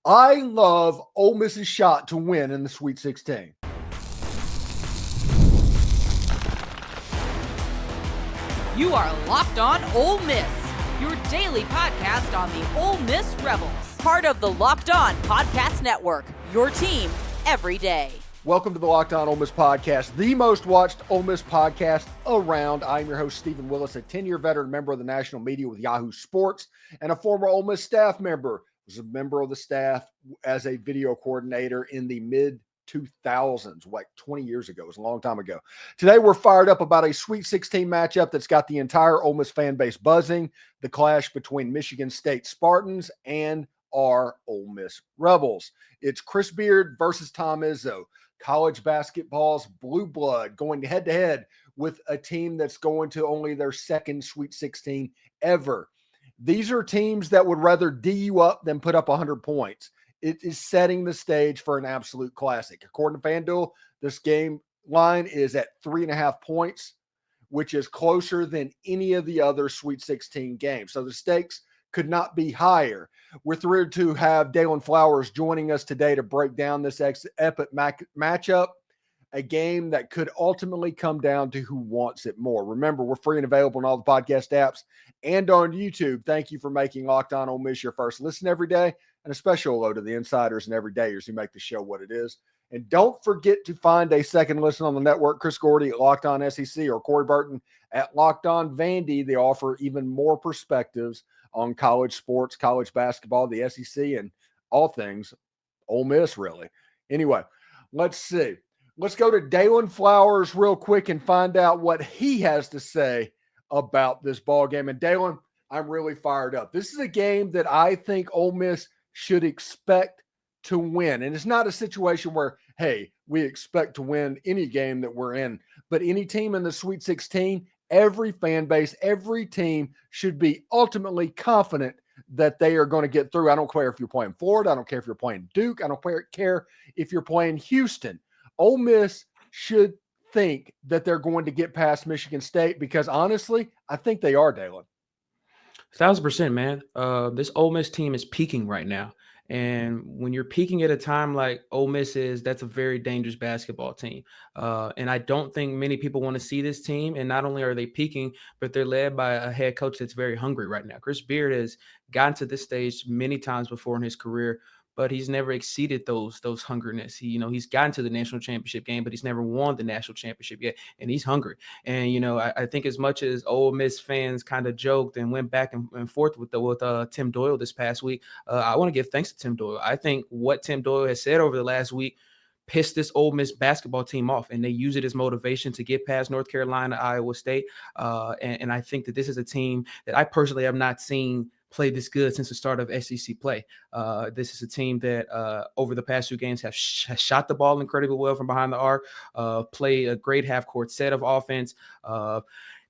I love Ole Miss's shot to win in the Sweet 16. You are Locked On Ole Miss, your daily podcast on the Ole Miss Rebels. Part of the Locked On Podcast Network, your team every day. Welcome to the Locked On Ole Miss podcast, the most watched Ole Miss podcast around. I'm your host, Steven Willis, a 10-year veteran member of the national media with Yahoo Sports and a former Ole Miss staff member. Was a member of the staff as a video coordinator in the mid-2000s, like 20 years ago. It was a long time ago. Today, we're fired up about a Sweet 16 matchup that's got the entire Ole Miss fan base buzzing, the clash between Michigan State Spartans and our Ole Miss Rebels. It's Chris Beard versus Tom Izzo. College basketball's blue blood going head-to-head with a team that's going to only their second Sweet 16 ever. These are teams that would rather D you up than put up 100 points. It is setting the stage for an absolute classic. According to FanDuel, this game line is at 3.5 points, which is closer than any of the other Sweet 16 games. So the stakes could not be higher. We're thrilled to have Dalen Flowers joining us today to break down this epic matchup, a game that could ultimately come down to who wants it more. Remember, we're free and available on all the podcast apps and on YouTube. Thank you for making Locked On Ole Miss your first listen every day, and a special hello to the insiders and everydayers who make the show what it is. And don't forget to find a second listen on the network. Chris Gordy at Locked On SEC or Corey Burton at Locked On Vandy. They offer even more perspectives on college sports, college basketball, the SEC, and all things Ole Miss, really. Anyway, let's see. Let's go to Dalen Flowers real quick and find out what he has to say about this ball game. And Dalen, I'm really fired up. This is a game that I think Ole Miss should expect to win. And it's not a situation where, hey, we expect to win any game that we're in. But any team in the Sweet 16, every fan base, every team should be ultimately confident that they are going to get through. I don't care if you're playing Florida. I don't care if you're playing Duke. I don't care if you're playing Houston. Ole Miss should think that they're going to get past Michigan State because, honestly, I think they are, Dalen. 1,000%, man. This Ole Miss team is peaking right now. And when you're peaking at a time like Ole Miss is, that's a very dangerous basketball team. And I don't think many people want to see this team. And not only are they peaking, but they're led by a head coach that's very hungry right now. Chris Beard has gotten to this stage many times before in his career, but he's never exceeded those hungerness. He's gotten to the national championship game, but he's never won the national championship yet, and he's hungry. And I think as much as Ole Miss fans kind of joked and went back and forth with Tim Doyle this past week, I want to give thanks to Tim Doyle. I think what Tim Doyle has said over the last week pissed this Ole Miss basketball team off, and they use it as motivation to get past North Carolina, Iowa State. And I think that this is a team that I personally have not seen play this good since the start of SEC play. This is a team that over the past 2 games has shot the ball incredibly well from behind the arc, played a great half-court set of offense,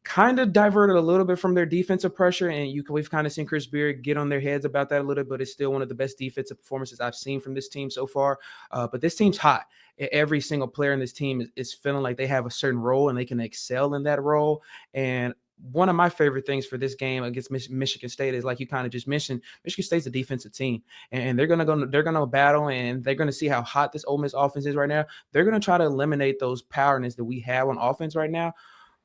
kind of diverted a little bit from their defensive pressure, and we've kind of seen Chris Beard get on their heads about that a little bit, but it's still one of the best defensive performances I've seen from this team so far. But this team's hot. Every single player in this team is feeling like they have a certain role and they can excel in that role. And one of my favorite things for this game against Michigan State is, like you kind of just mentioned, Michigan State's a defensive team, and they're gonna battle, and they're gonna see how hot this Ole Miss offense is right now. They're gonna try to eliminate those powerness that we have on offense right now.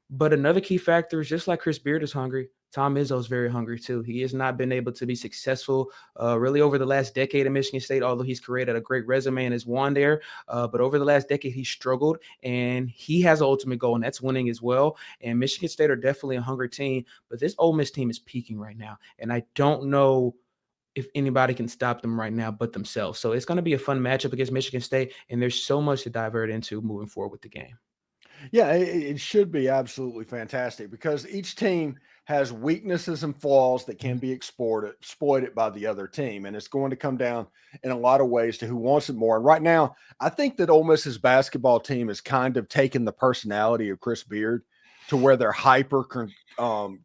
But another key factor is, just like Chris Beard is hungry, Tom Izzo is very hungry too. He has not been able to be successful really over the last decade at Michigan State, although he's created a great resume and has won there. But over the last decade, he struggled, and he has an ultimate goal, and that's winning as well. And Michigan State are definitely a hungry team, but this Ole Miss team is peaking right now, and I don't know if anybody can stop them right now but themselves. So it's going to be a fun matchup against Michigan State, and there's so much to divert into moving forward with the game. Yeah, it should be absolutely fantastic because each team has weaknesses and flaws that can be exploited by the other team. And it's going to come down in a lot of ways to who wants it more. And right now, I think that Ole Miss's basketball team has kind of taken the personality of Chris Beard to where they're hyper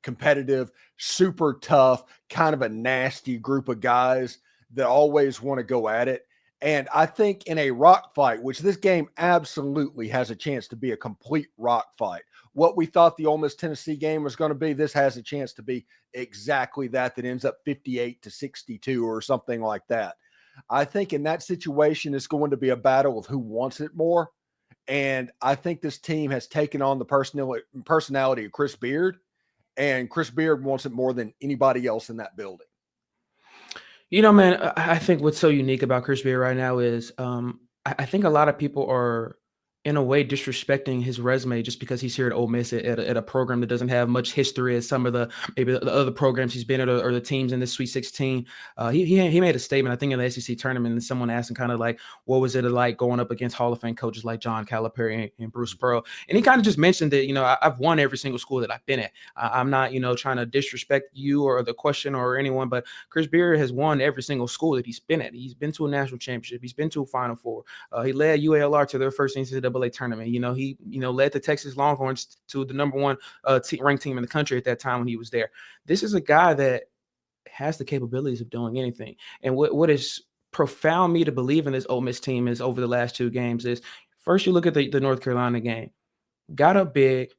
competitive, super tough, kind of a nasty group of guys that always want to go at it. And I think in a rock fight, which this game absolutely has a chance to be a complete rock fight, what we thought the Ole Miss Tennessee game was going to be, this has a chance to be exactly that ends up 58-62 or something like that. I think in that situation, it's going to be a battle of who wants it more. And I think this team has taken on the personality of Chris Beard, and Chris Beard wants it more than anybody else in that building. Man, I think what's so unique about Chris Beard right now is I think a lot of people are in a way disrespecting his resume just because he's here at Ole Miss at a program that doesn't have much history as some of maybe the other programs he's been at or the teams in the Sweet 16. He made a statement, I think, in the SEC tournament, and someone asked him kind of like, what was it like going up against Hall of Fame coaches like John Calipari and Bruce Pearl? And he kind of just mentioned that, I've won every single school that I've been at. I'm not, trying to disrespect you or the question or anyone, but Chris Beard has won every single school that he's been at. He's been to a national championship. He's been to a Final Four. He led UALR to their first NCAA tournament. He led the Texas Longhorns to the number one ranked team in the country at that time when he was there. This is a guy that has the capabilities of doing anything. And what is profound me to believe in this Ole Miss team is over the last two games is first you look at the North Carolina game, got up big,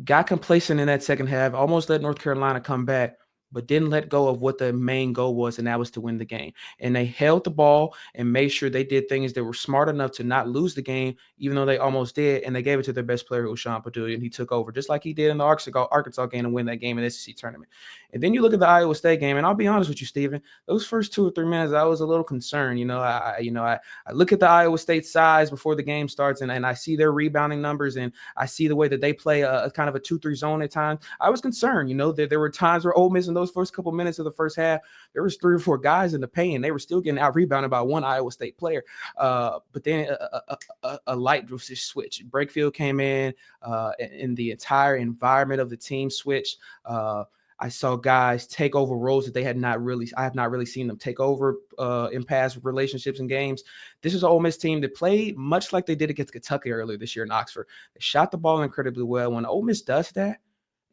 got complacent in that second half, almost let North Carolina come back, but didn't let go of what the main goal was, and that was to win the game. And they held the ball and made sure they did things that were smart enough to not lose the game, even though they almost did, and they gave it to their best player, who was Sean Padulia, and he took over, just like he did in the Arkansas game and win that game in the SEC tournament. And then you look at the Iowa State game, and I'll be honest with you, Steven, those first 2 or 3 minutes, I was a little concerned. I look at the Iowa State size before the game starts, and I see their rebounding numbers, and I see the way that they play a kind of a 2-3 zone at times. I was concerned, that there were times where Ole Miss in those first couple minutes of the first half, there was 3 or 4 guys in the paint, and they were still getting out rebounded by one Iowa State player. But then a light switch. Brakefield came in, and the entire environment of the team switched. I saw guys take over roles that I have not really seen them take over in past relationships and games. This is an Ole Miss team that played much like they did against Kentucky earlier this year in Oxford. They shot the ball incredibly well. When Ole Miss does that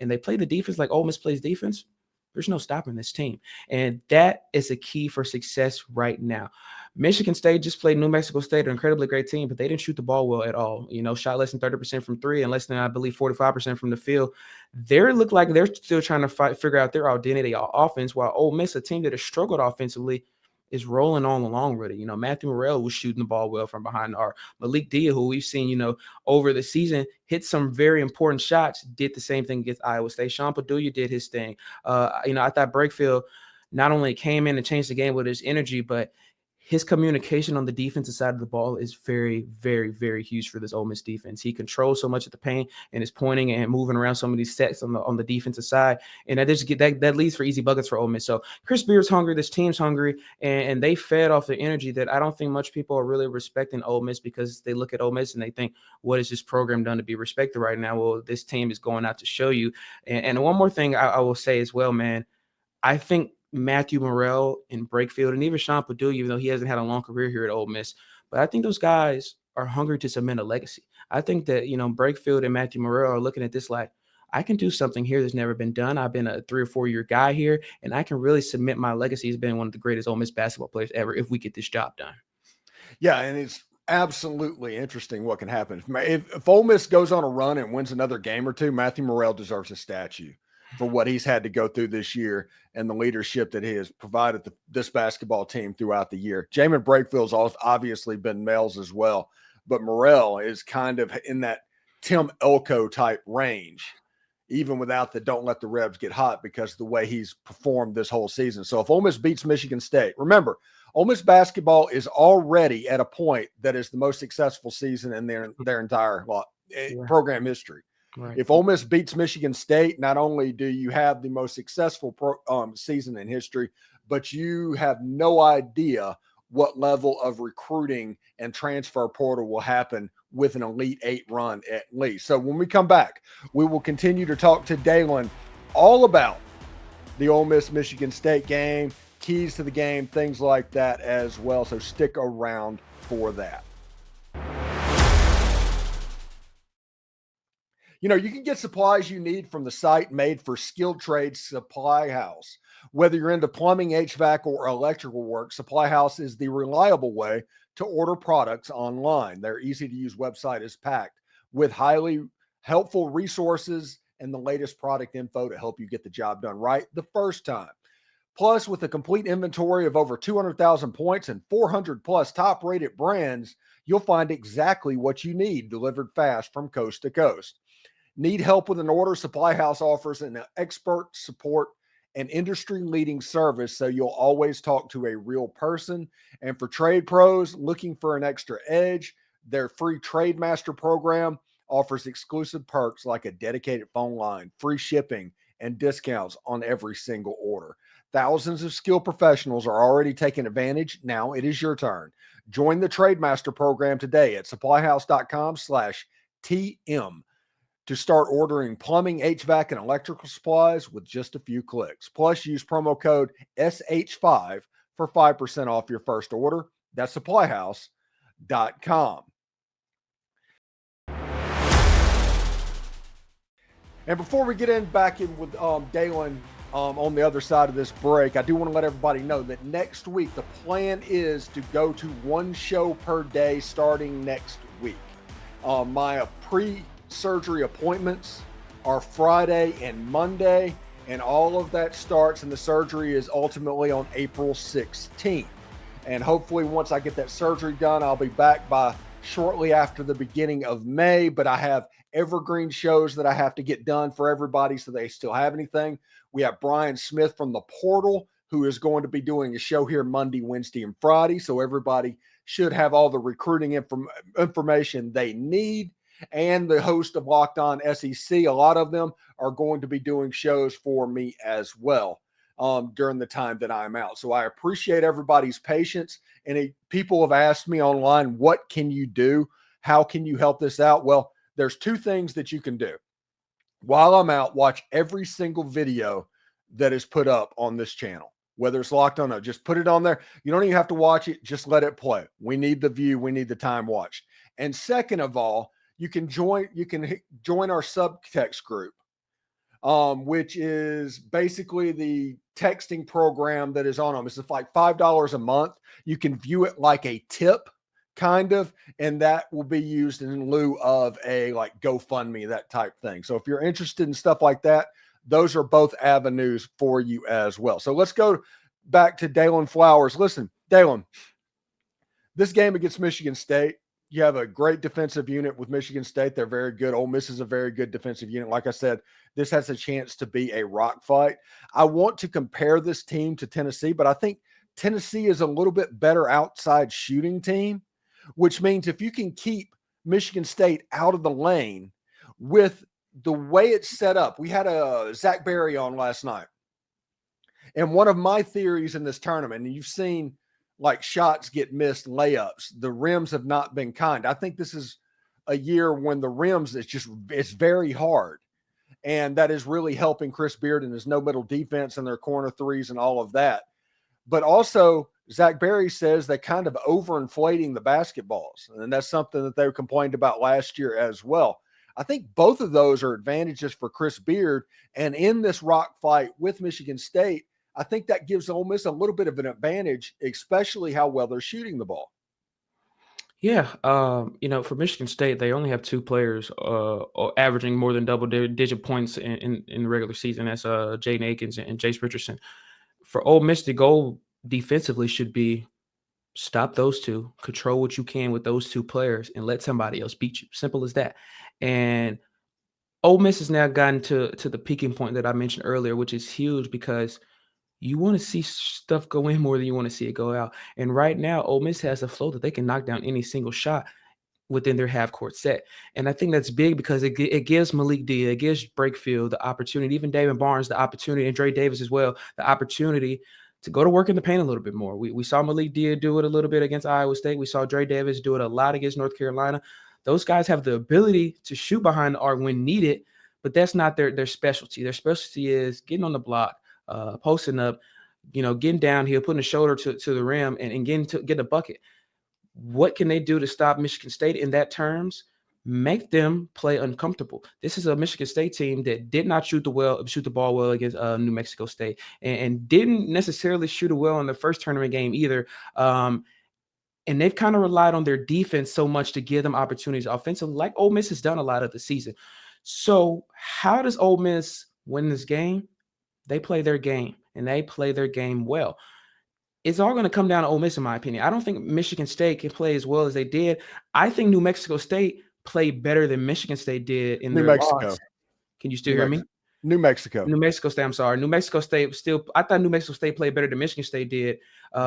and they play the defense like Ole Miss plays defense, there's no stopping this team. And that is a key for success right now. Michigan State just played New Mexico State, an incredibly great team, but they didn't shoot the ball well at all. Shot less than 30% from three and less than, I believe, 45% from the field. They look like they're still trying to figure out their identity on offense, while Ole Miss, a team that has struggled offensively, is rolling on along with it. Matthew Murrell was shooting the ball well from behind the arc. Malik Dia, who we've seen, over the season, hit some very important shots, did the same thing against Iowa State. Sean Padulia did his thing. I thought Brakefield not only came in and changed the game with his energy, but his communication on the defensive side of the ball is very, very, very huge for this Ole Miss defense. He controls so much of the paint and is pointing and moving around some of these sets on the defensive side, and that leads for easy buckets for Ole Miss. So Chris Beard's hungry, this team's hungry, and they fed off the energy that I don't think much people are really respecting Ole Miss, because they look at Ole Miss and they think, what has this program done to be respected right now? Well, this team is going out to show you. And one more thing I will say as well, man, I think Matthew Murrell and Brakefield, and even Sean Padulia, even though he hasn't had a long career here at Ole Miss, but I think those guys are hungry to cement a legacy. I think that, Brakefield and Matthew Murrell are looking at this like, I can do something here that's never been done. I've been a 3 or 4 year guy here, and I can really cement my legacy as being one of the greatest Ole Miss basketball players ever if we get this job done. Yeah, and it's absolutely interesting what can happen. If Ole Miss goes on a run and wins another game or two, Matthew Murrell deserves a statue for what he's had to go through this year and the leadership that he has provided this basketball team throughout the year. Jaemyn Brakefield's obviously been males as well, but Murrell is kind of in that Tim Elko type range, even without the don't let the Rebs get hot, because of the way he's performed this whole season. So if Ole Miss beats Michigan State, remember, Ole Miss basketball is already at a point that is the most successful season in their entire program history. Right. If Ole Miss beats Michigan State, not only do you have the most successful season in history, but you have no idea what level of recruiting and transfer portal will happen with an Elite Eight run at least. So when we come back, we will continue to talk to Dalen all about the Ole Miss Michigan State game, keys to the game, things like that as well. So stick around for that. You can get supplies you need from the site made for skilled trades Supply House. Whether you're into plumbing, HVAC, or electrical work, Supply House is the reliable way to order products online. Their easy-to-use website is packed with highly helpful resources and the latest product info to help you get the job done right the first time. Plus, with a complete inventory of over 200,000 points and 400 plus top rated brands, you'll find exactly what you need delivered fast from coast to coast. Need help with an order? Supply House offers an expert support and industry leading service, so you'll always talk to a real person. And for trade pros looking for an extra edge, their free Trade Master program offers exclusive perks like a dedicated phone line, free shipping, and discounts on every single order. Thousands of skilled professionals are already taking advantage. Now it is your turn. Join the Trade Master program today at supplyhouse.com/TM to start ordering plumbing, HVAC, and electrical supplies with just a few clicks. Plus, use promo code SH5 for 5% off your first order. That's supplyhouse.com. And before we get back in with Dalen on the other side of this break, I do want to let everybody know that next week the plan is to go to one show per day starting next week. My pre-surgery appointments are Friday and Monday, and all of that starts, and the surgery is ultimately on April 16th. And hopefully once I get that surgery done, I'll be back by shortly after the beginning of May, but I have evergreen shows that I have to get done for everybody so they still have anything. We have Brian Smith from the Portal, who is going to be doing a show here Monday, Wednesday, and Friday. So everybody should have all the recruiting information they need. And the host of Locked On SEC, a lot of them are going to be doing shows for me as well during the time that I'm out. So I appreciate everybody's patience. And people have asked me online, what can you do? How can you help this out? Well, there's two things that you can do. While I'm out, watch every single video that is put up on this channel, whether it's Locked On or just put it on there. You don't even have to watch it. Just let it play. We need the view. We need the time watched. And second of all, you can join our subtext group, which is basically the texting program that is on them. It's like $5 a month. You can view it like a tip, kind of, and that will be used in lieu of a like GoFundMe, that type thing. So if you're interested in stuff like that, those are both avenues for you as well. So let's go back to Dalen Flowers. Listen, Dalen, this game against Michigan State, you have a great defensive unit with Michigan State. They're very good. Ole Miss is a very good defensive unit. Like I said, this has a chance to be a rock fight. I want to compare this team to Tennessee, but I think Tennessee is a little bit better outside shooting team, which means if you can keep Michigan State out of the lane with the way it's set up. We had a Zach Berry on last night. And one of my theories in this tournament, and you've seen like shots get missed, layups, the rims have not been kind. I think this is a year when the rims, it's very hard. And that is really helping Chris Beard and his no middle defense and their corner threes and all of that. But also, Zach Berry says they kind of overinflating the basketballs. And that's something that they complained about last year as well. I think both of those are advantages for Chris Beard. And in this rock fight with Michigan State, I think that gives Ole Miss a little bit of an advantage, especially how well they're shooting the ball. Yeah, for Michigan State, they only have two players averaging more than double-digit points in the regular season. That's Jaden Akins and Jace Richardson. For Ole Miss, the goal defensively should be stop those two, control what you can with those two players, and let somebody else beat you. Simple as that. And Ole Miss has now gotten to the peaking point that I mentioned earlier, which is huge because you want to see stuff go in more than you want to see it go out. And right now, Ole Miss has a flow that they can knock down any single shot within their half-court set. And I think that's big because it gives Malik D, it gives Brakefield the opportunity, even David Barnes the opportunity, and Dre Davis as well, the opportunity to go to work in the paint a little bit more. We saw Malik D do it a little bit against Iowa State. We saw Dre Davis do it a lot against North Carolina. Those guys have the ability to shoot behind the arc when needed, but that's not their specialty. Their specialty is getting on the block, posting up, getting downhill, putting a shoulder to the rim and getting a bucket. What can they do to stop Michigan State in that terms? Make them play uncomfortable. This is a Michigan State team that did not shoot the ball well against New Mexico State and didn't necessarily shoot it well in the first tournament game either. And they've kind of relied on their defense so much to give them opportunities offensively, like Ole Miss has done a lot of the season. So how does Ole Miss win this game? They play their game, and they play their game well. It's all going to come down to Ole Miss, in my opinion. I don't think Michigan State can play as well as they did. I think New Mexico State played better than Michigan State did in New their Mexico. loss. Can you still hear me? New Mexico. New Mexico State, I'm sorry. New Mexico State I thought New Mexico State played better than Michigan State did,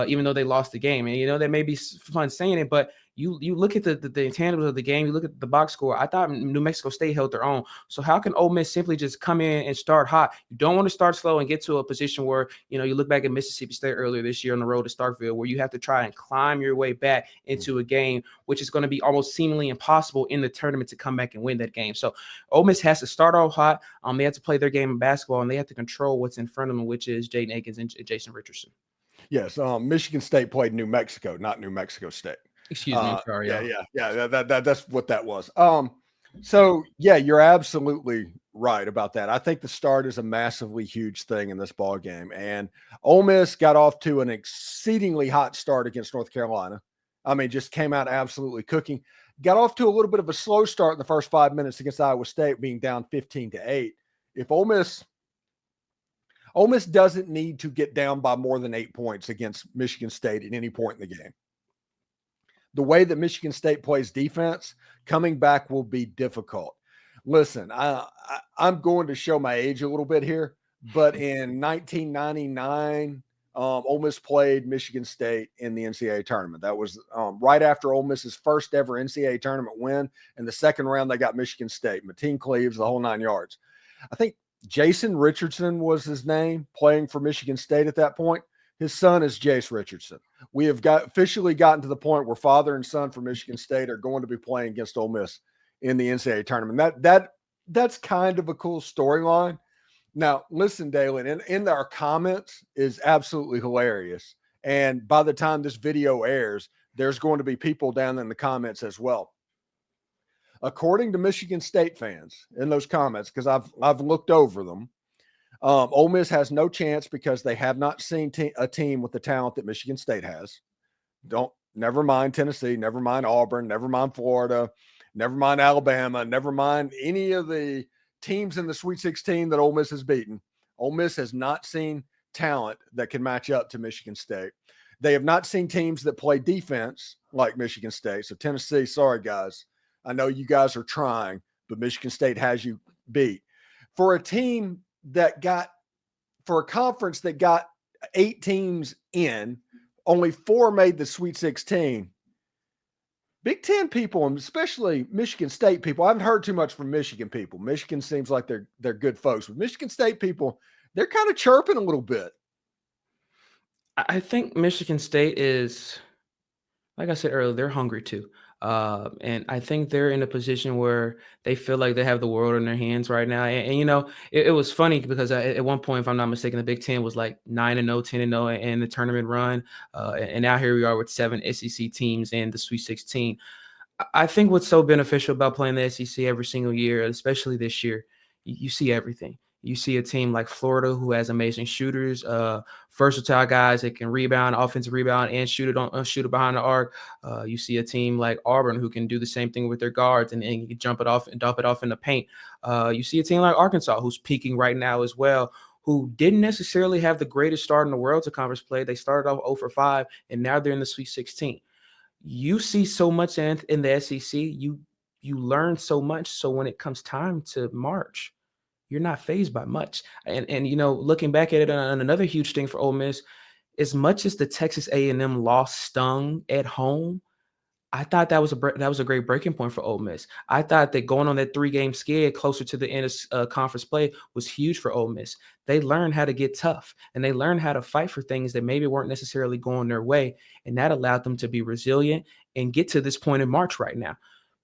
even though they lost the game. And, that may be fun saying it, but you look at the intangibles of the game, you look at the box score. I thought New Mexico State held their own. So how can Ole Miss simply just come in and start hot? You don't want to start slow and get to a position where, you look back at Mississippi State earlier this year on the road to Starkville, where you have to try and climb your way back into a game, which is going to be almost seemingly impossible in the tournament to come back and win that game. So Ole Miss has to start off hot. They have to play their game in basketball, and they have to control what's in front of them, which is Jaden Akins and Jason Richardson. Yes, Michigan State played New Mexico, not New Mexico State. Excuse me, I'm sorry. Yeah. That's what that was. So yeah, you're absolutely right about that. I think the start is a massively huge thing in this ball game, and Ole Miss got off to an exceedingly hot start against North Carolina. I mean, just came out absolutely cooking. Got off to a little bit of a slow start in the first 5 minutes against Iowa State, being down 15-8. If Ole Miss doesn't need to get down by more than 8 points against Michigan State at any point in the game. The way that Michigan State plays defense, coming back will be difficult. Listen, I'm going to show my age a little bit here, but in 1999, Ole Miss played Michigan State in the NCAA tournament. That was right after Ole Miss's first ever NCAA tournament win. In the second round, they got Michigan State, Mateen Cleaves, the whole 9 yards. I think Jason Richardson was his name, playing for Michigan State at that point. His son is Jace Richardson. We have officially gotten to the point where father and son from Michigan State are going to be playing against Ole Miss in the NCAA tournament. That's kind of a cool storyline. Now, listen, Dalen, in our comments is absolutely hilarious. And by the time this video airs, there's going to be people down in the comments as well. According to Michigan State fans in those comments, because I've looked over them, Ole Miss has no chance because they have not seen a team with the talent that Michigan State has. Never mind Tennessee, never mind Auburn, never mind Florida, never mind Alabama, never mind any of the teams in the Sweet 16 that Ole Miss has beaten. Ole Miss has not seen talent that can match up to Michigan State. They have not seen teams that play defense like Michigan State. So Tennessee, sorry guys. I know you guys are trying, but Michigan State has you beat. For a conference that got 8 teams in, only 4 made the Sweet 16. Big Ten people, and especially Michigan State people, I haven't heard too much from Michigan people. Michigan seems like they're good folks. But Michigan State people, they're kind of chirping a little bit. I think Michigan State is, like I said earlier, they're hungry too. And I think they're in a position where they feel like they have the world in their hands right now. And it was funny because at one point, if I'm not mistaken, the Big Ten was like 9-0, 10-0 in the tournament run. And now here we are with 7 SEC teams in the Sweet 16. I think what's so beneficial about playing the SEC every single year, especially this year, you see everything. You see a team like Florida who has amazing shooters, versatile guys that can rebound, offensive rebound, and shoot it behind the arc. You see a team like Auburn who can do the same thing with their guards and you can jump it off and dump it off in the paint. You see a team like Arkansas who's peaking right now as well, who didn't necessarily have the greatest start in the world to conference play. They started off 0-5, and now they're in the Sweet 16. You see so much in the SEC. You learn so much. So when it comes time to March, you're not fazed by much. And looking back at it on another huge thing for Ole Miss, as much as the Texas A&M loss stung at home, I thought that was a great breaking point for Ole Miss. I thought that going on that 3-game skid closer to the end of conference play was huge for Ole Miss. They learned how to get tough, and they learned how to fight for things that maybe weren't necessarily going their way, and that allowed them to be resilient and get to this point in March right now.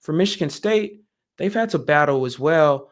For Michigan State, they've had to battle as well.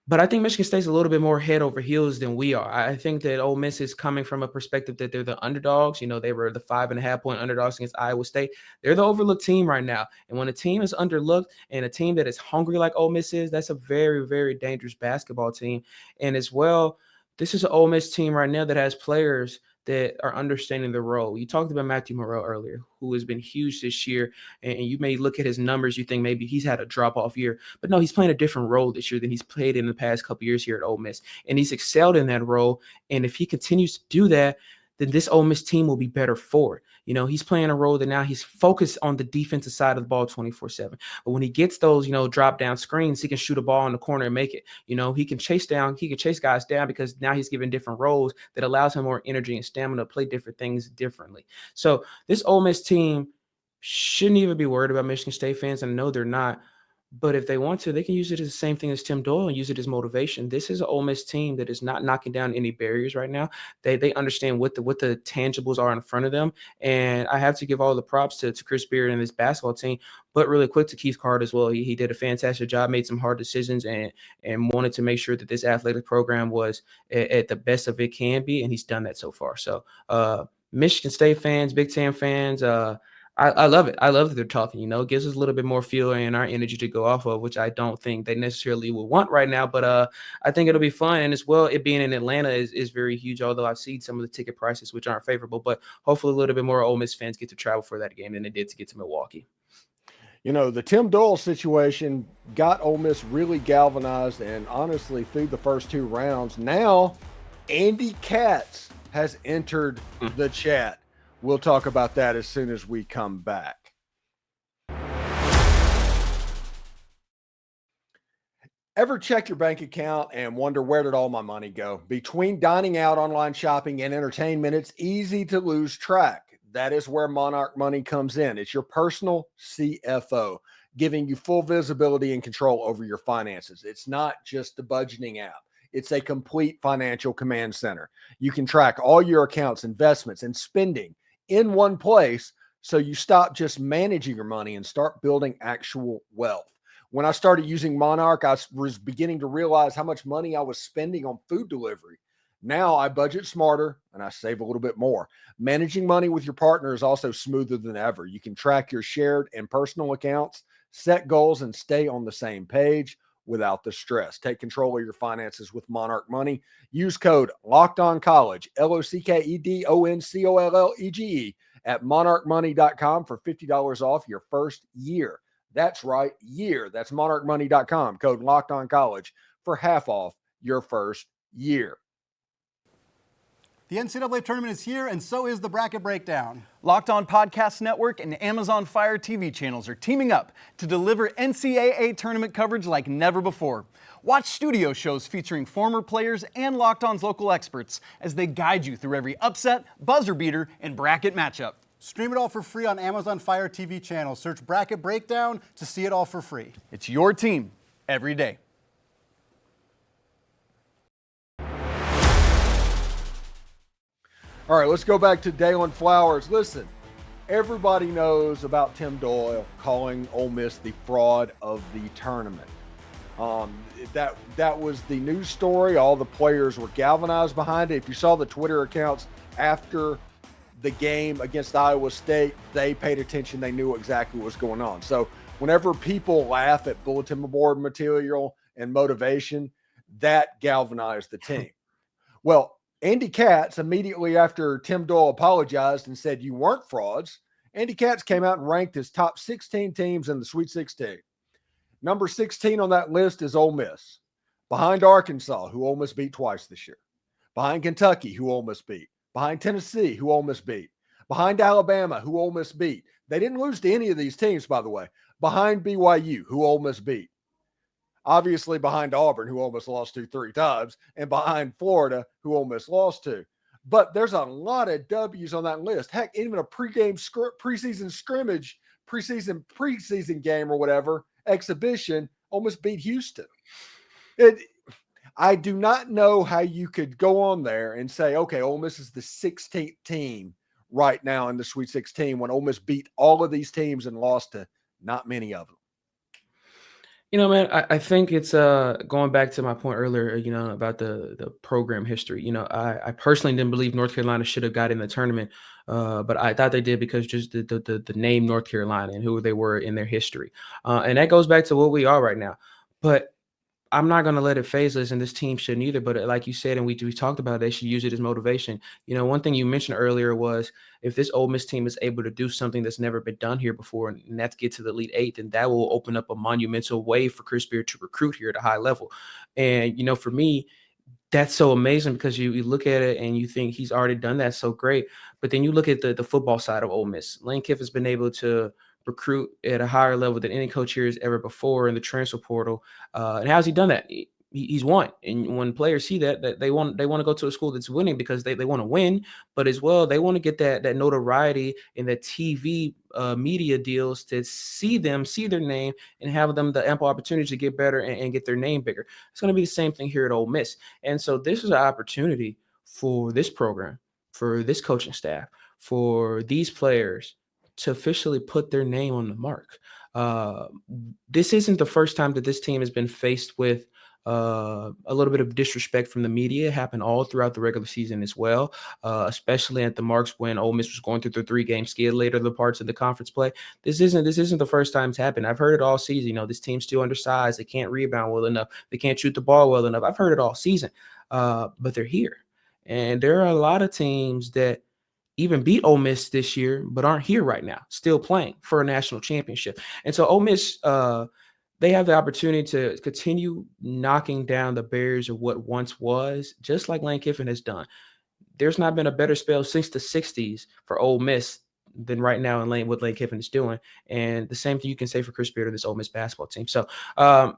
But I think Michigan State's a little bit more head over heels than we are. I think that Ole Miss is coming from a perspective that they're the underdogs. They were the 5.5-point underdogs against Iowa State. They're the overlooked team right now. And when a team is underlooked and a team that is hungry like Ole Miss is, that's a very, very dangerous basketball team. And as well, this is an Ole Miss team right now that has players that are understanding the role. You talked about Matthew Murrell earlier, who has been huge this year, and you may look at his numbers, you think maybe he's had a drop-off year, but no, he's playing a different role this year than he's played in the past couple years here at Ole Miss, and he's excelled in that role. And if he continues to do that, then this Ole Miss team will be better for it. He's playing a role that now he's focused on the defensive side of the ball 24/7. But when he gets those, drop down screens, he can shoot a ball in the corner and make it. He can chase guys down because now he's given different roles that allows him more energy and stamina to play different things differently. So this Ole Miss team shouldn't even be worried about Michigan State fans. And I know they're not. But if they want to, they can use it as the same thing as Tim Doyle and use it as motivation. This is an Ole Miss team that is not knocking down any barriers right now. They understand what the tangibles are in front of them. And I have to give all the props to Chris Beard and this basketball team, but really quick to Keith Card as well. He did a fantastic job, made some hard decisions, and wanted to make sure that this athletic program was at the best of it can be, and he's done that so far. So Michigan State fans, Big Ten fans, I love it. I love that they're talking, it gives us a little bit more fuel and our energy to go off of, which I don't think they necessarily will want right now. But I think it'll be fun. And as well, it being in Atlanta is very huge, although I've seen some of the ticket prices, which aren't favorable. But hopefully a little bit more Ole Miss fans get to travel for that game than they did to get to Milwaukee. The Tim Doyle situation got Ole Miss really galvanized, and honestly, through the first two rounds. Now, Andy Katz has entered the chat. We'll talk about that as soon as we come back. Ever check your bank account and wonder, where did all my money go? Between dining out, online shopping, and entertainment, it's easy to lose track. That is where Monarch Money comes in. It's your personal CFO, giving you full visibility and control over your finances. It's not just a budgeting app. It's a complete financial command center. You can track all your accounts, investments, and spending in one place, so you stop just managing your money and start building actual wealth. When I started using Monarch, I was beginning to realize how much money I was spending on food delivery. Now I budget smarter and I save a little bit more. Managing money with your partner is also smoother than ever. You can track your shared and personal accounts, set goals, and stay on the same page without the stress. Take control of your finances with Monarch Money. Use code LOCKEDONCollege, LOCKEDONCOLLEGE at monarchmoney.com for $50 off your first year. That's right, year. That's monarchmoney.com. Code LOCKEDONCollege for half off your first year. The NCAA tournament is here, and so is the Bracket Breakdown. Locked On Podcast Network and Amazon Fire TV channels are teaming up to deliver NCAA tournament coverage like never before. Watch studio shows featuring former players and Locked On's local experts as they guide you through every upset, buzzer beater, and bracket matchup. Stream it all for free on Amazon Fire TV channel. Search Bracket Breakdown to see it all for free. It's your team every day. All right, let's go back to Dalen Flowers. Listen, everybody knows about Tim Doyle calling Ole Miss the fraud of the tournament. That was the news story. All the players were galvanized behind it. If you saw the Twitter accounts after the game against Iowa State, they paid attention. They knew exactly what was going on. So whenever people laugh at bulletin board material and motivation, that galvanized the team. Well, Andy Katz, immediately after Tim Doyle apologized and said you weren't frauds, Andy Katz came out and ranked his top 16 teams in the Sweet 16. Number 16 on that list is Ole Miss, behind Arkansas, who Ole Miss beat twice this year, behind Kentucky, who Ole Miss beat, behind Tennessee, who Ole Miss beat, behind Alabama, who Ole Miss beat. They didn't lose to any of these teams, by the way. Behind BYU, who Ole Miss beat. Obviously behind Auburn, who Ole Miss lost to 3 times, and behind Florida, who Ole Miss lost to. But there's a lot of W's on that list. Heck, even a preseason scrimmage, preseason game or whatever, exhibition, Ole Miss beat Houston. I do not know how you could go on there and say, okay, Ole Miss is the 16th team right now in the Sweet 16 when Ole Miss beat all of these teams and lost to not many of them. Man, I think it's going back to my point earlier, about the program history. I personally didn't believe North Carolina should have got in the tournament, but I thought they did because just the name North Carolina and who they were in their history. And that goes back to what we are right now. But I'm not going to let it phase us, and this team shouldn't either. But like you said, and we talked about it, they should use it as motivation. One thing you mentioned earlier was if this Ole Miss team is able to do something that's never been done here before, and that's get to the Elite Eight, then that will open up a monumental way for Chris Beard to recruit here at a high level. And, for me, that's so amazing because you look at it and you think he's already done that so great. But then you look at the football side of Ole Miss. Lane Kiffin's been able to recruit at a higher level than any coach here has ever before in the transfer portal. And how's he done that? He's won. And when players see that they want to go to a school that's winning because they want to win, but as well they want to get that notoriety in the TV media deals to see their name and have them the ample opportunity to get better and get their name bigger. It's going to be the same thing here at Ole Miss. And so this is an opportunity for this program, for this coaching staff, for these players to officially put their name on the mark. This isn't the first time that this team has been faced with a little bit of disrespect from the media. It happened all throughout the regular season as well, especially at the marks when Ole Miss was going through the 3-game skid later, the parts of the conference play. This isn't the first time it's happened. I've heard it all season. This team's still undersized. They can't rebound well enough. They can't shoot the ball well enough. I've heard it all season, but they're here. And there are a lot of teams that even beat Ole Miss this year, but aren't here right now, still playing for a national championship. And so Ole Miss, they have the opportunity to continue knocking down the barriers of what once was, just like Lane Kiffin has done. There's not been a better spell since the 60s for Ole Miss than right now in what Lane Kiffin is doing. And the same thing you can say for Chris Beard of this Ole Miss basketball team. So I'm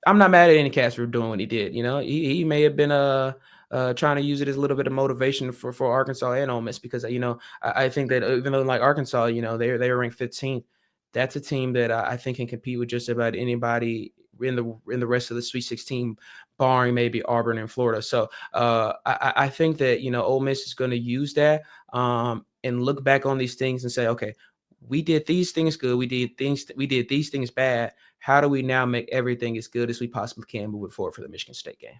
not mad at any cast for doing what he did. He may have been trying to use it as a little bit of motivation for Arkansas and Ole Miss because, I think that even though like Arkansas, they were ranked 15th, that's a team that I think can compete with just about anybody in the rest of the Sweet 16, barring maybe Auburn and Florida. So I think that, Ole Miss is going to use that and look back on these things and say, okay, we did these things good. We did these things bad. How do we now make everything as good as we possibly can moving forward for the Michigan State game?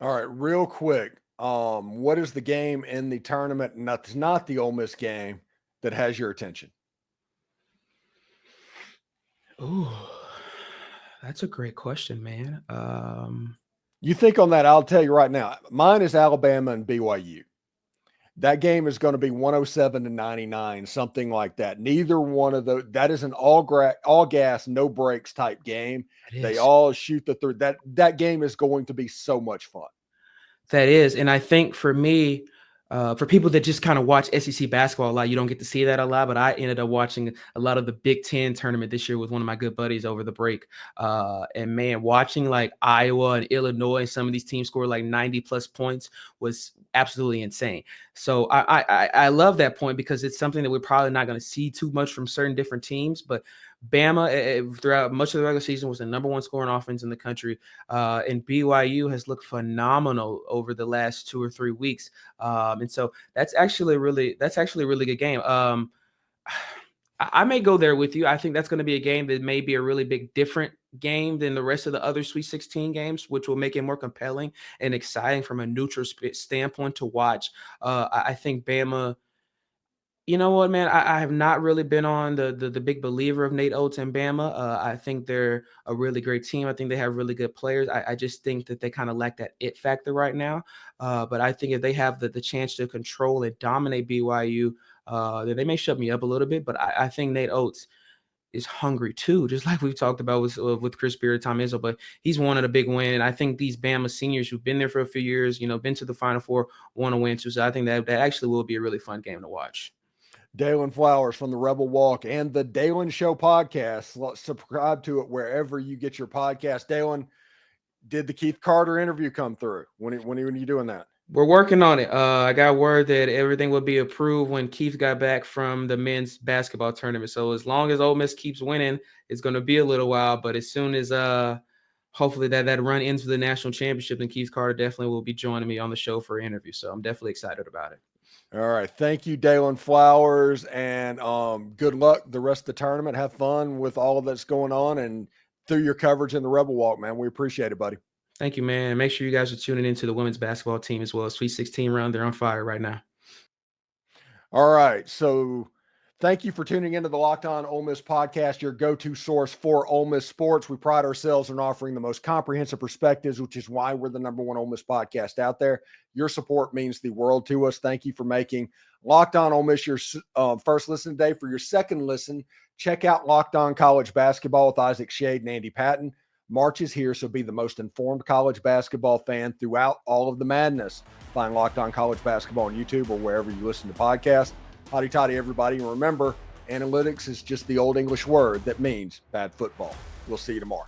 All right, real quick. What is the game in the tournament? That's not the Ole Miss game that has your attention. Ooh, that's a great question, man. You think on that, I'll tell you right now. Mine is Alabama and BYU. That game is going to be 107-99, something like that. Neither one of those. That is an all gas, no breaks type game. They all shoot the third. That game is going to be so much fun. That is, and I think for me, for people that just kind of watch SEC basketball a lot, you don't get to see that a lot. But I ended up watching a lot of the Big Ten tournament this year with one of my good buddies over the break. And man, watching like Iowa and Illinois, some of these teams score like 90+ points was absolutely insane. So I love that point because it's something that we're probably not going to see too much from certain different teams. But Bama, throughout much of the regular season, was the number one scoring offense in the country. And BYU has looked phenomenal over the last 2 or 3 weeks. And so that's actually a really good game. I may go there with you. I think that's going to be a game that may be a really big different game than the rest of the other Sweet 16 games, which will make it more compelling and exciting from a neutral standpoint to watch. I think Bama, you know what, man? I have not really been on the big believer of Nate Oates and Bama. I think they're a really great team. I think they have really good players. I just think that they kind of lack that it factor right now. But I think if they have the chance to control and dominate BYU, then they may shut me up a little bit. But I think Nate Oates is hungry too, just like we've talked about with Chris Beard, Tom Izzo. But he's wanted a big win, and I think these Bama seniors who've been there for a few years, been to the Final Four, want to win too. So I think that actually will be a really fun game to watch. Dalen Flowers from the Rebel Walk and the Dalen Show podcast. Subscribe to it wherever you get your podcast. Dalen, did the Keith Carter interview come through? When are you doing that? We're working on it. I got word that everything will be approved when Keith got back from the men's basketball tournament. So as long as Ole Miss keeps winning, it's going to be a little while. But as soon as hopefully that run ends with the national championship, then Keith Carter definitely will be joining me on the show for an interview. So I'm definitely excited about it. All right. Thank you, Dalen Flowers, and good luck the rest of the tournament. Have fun with all that's going on and through your coverage in the Rebel Walk, man. We appreciate it, buddy. Thank you, man. Make sure you guys are tuning into the women's basketball team as well. Sweet 16 round. They're on fire right now. All right. So Thank you for tuning into the Locked On Ole Miss podcast, your go-to source for Ole Miss sports. We pride ourselves in offering the most comprehensive perspectives, which is why we're the number one Ole Miss podcast out there. Your support means the world to us. Thank you for making Locked On Ole Miss your first listen today. For your second listen, check out Locked On College Basketball with Isaac Shade and Andy Patton. March is here, so be the most informed college basketball fan throughout all of the madness. Find Locked On College Basketball on YouTube or wherever you listen to podcasts. Hotty toddy, everybody. And remember, analytics is just the old English word that means bad football. We'll see you tomorrow.